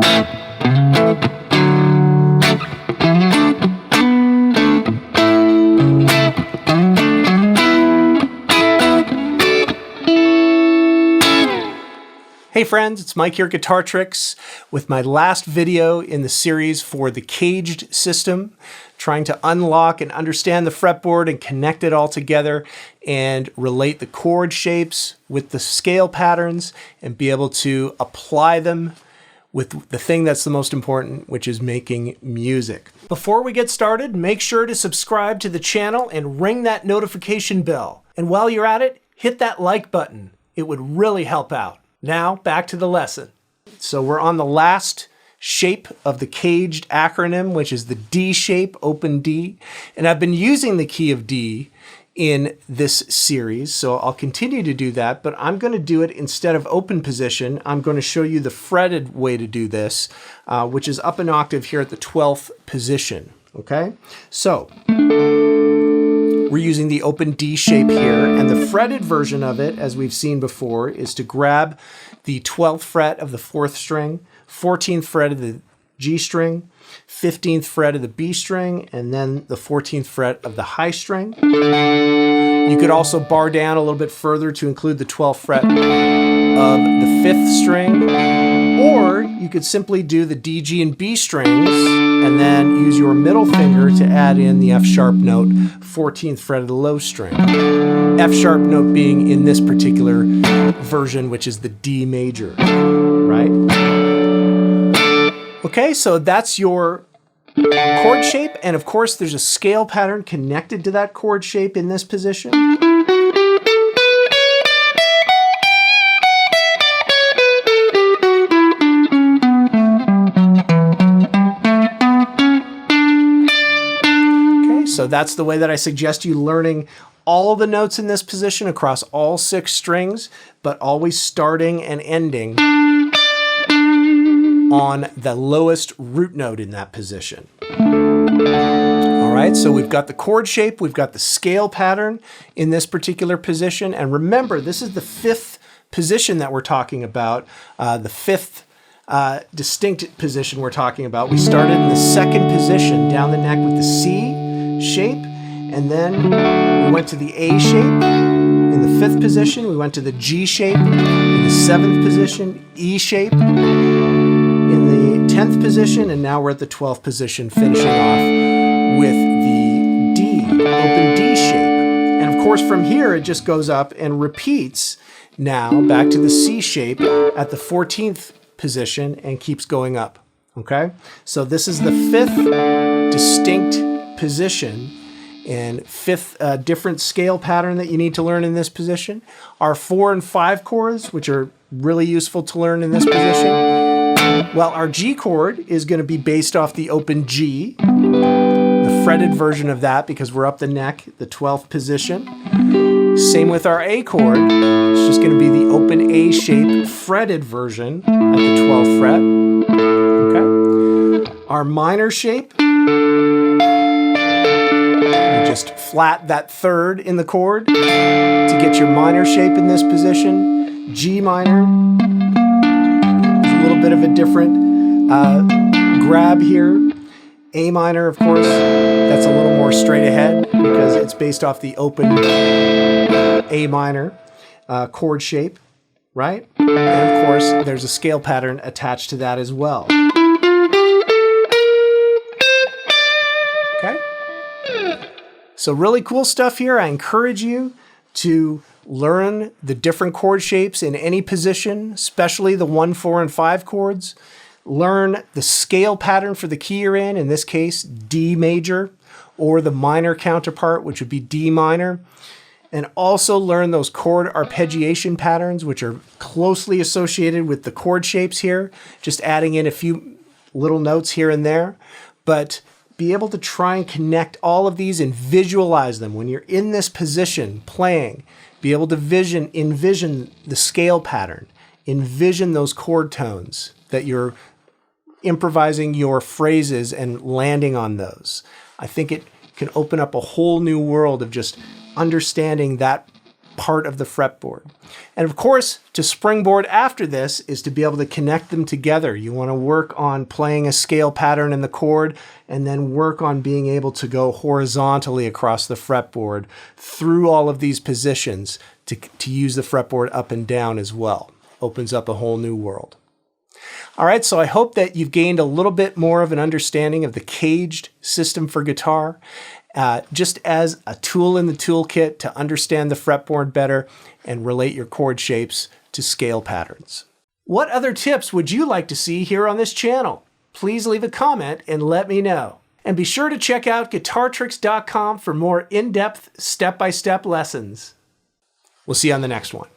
Hey friends, it's Mike here at Guitar Tricks with my last video in the series for the CAGED system, trying to unlock and understand the fretboard and connect it all together and relate the chord shapes with the scale patterns and be able to apply them with the thing that's the most important, which is making music. Before we get started, make sure to subscribe to the channel and ring that notification bell. And while you're at it, hit that like button. It would really help out. Now, back to the lesson. So we're on the last shape of the CAGED acronym, which is the D shape, open D. And I've been using the key of D in this series, so I'll continue to do that, but I'm going to do it instead of open position. I'm going to show you the fretted way to do this, which is up an octave here at the 12th position, okay? So we're using the open D shape here, and the fretted version of it, as we've seen before, is to grab the 12th fret of the 4th string, 14th fret of the G string, 15th fret of the B string, and then the 14th fret of the high string. You could also bar down a little bit further to include the 12th fret of the 5th string, or you could simply do the D, G, and B strings and then use your middle finger to add in the F sharp note, 14th fret of the low string. F sharp note being in this particular version, which is the D major, right? Okay, so that's your chord shape, and of course there's a scale pattern connected to that chord shape in this position. Okay, so that's the way that I suggest you learning all the notes in this position across all 6 strings, but always starting and ending on the lowest root note in that position. All right, so we've got the chord shape, we've got the scale pattern in this particular position, and remember, this is the 5th position that we're talking about, the 5th distinct position we're talking about. We started in the 2nd position down the neck with the C shape, and then we went to the A shape in the 5th position, we went to the G shape in the 7th position, E shape in the 10th position, and now we're at the 12th position, finishing off with the D, open D shape. And of course from here it just goes up and repeats now back to the C shape at the 14th position and keeps going up, okay? So this is the 5th distinct position and 5th different scale pattern that you need to learn in this position. Our 4 and 5 chords, which are really useful to learn in this position. Well, our G chord is going to be based off the open G, the fretted version of that because we're up the neck, the 12th position. Same with our A chord. It's just going to be the open A shape fretted version at the 12th fret. Okay. Our minor shape, you just flat that 3rd in the chord to get your minor shape in this position. G minor, a little bit of a different grab here. A minor, of course, that's a little more straight ahead because it's based off the open A minor chord shape, right? And of course, there's a scale pattern attached to that as well. Okay? So really cool stuff here. I encourage you to learn the different chord shapes in any position, especially the 1, 4, and 5 chords. Learn the scale pattern for the key you're in this case, D major, or the minor counterpart, which would be D minor. And also learn those chord arpeggiation patterns, which are closely associated with the chord shapes here, just adding in a few little notes here and there. But be able to try and connect all of these and visualize them when you're in this position playing. Be able to envision the scale pattern, envision those chord tones that you're improvising your phrases and landing on those. I think it can open up a whole new world of just understanding that part of the fretboard. And of course, to springboard after this is to be able to connect them together. You want to work on playing a scale pattern in the chord and then work on being able to go horizontally across the fretboard through all of these positions to use the fretboard up and down as well. Opens up a whole new world. All right, so I hope that you've gained a little bit more of an understanding of the CAGED system for guitar, just as a tool in the toolkit to understand the fretboard better and relate your chord shapes to scale patterns. What other tips would you like to see here on this channel? Please leave a comment and let me know. And be sure to check out guitartricks.com for more in-depth, step-by-step lessons. We'll see you on the next one.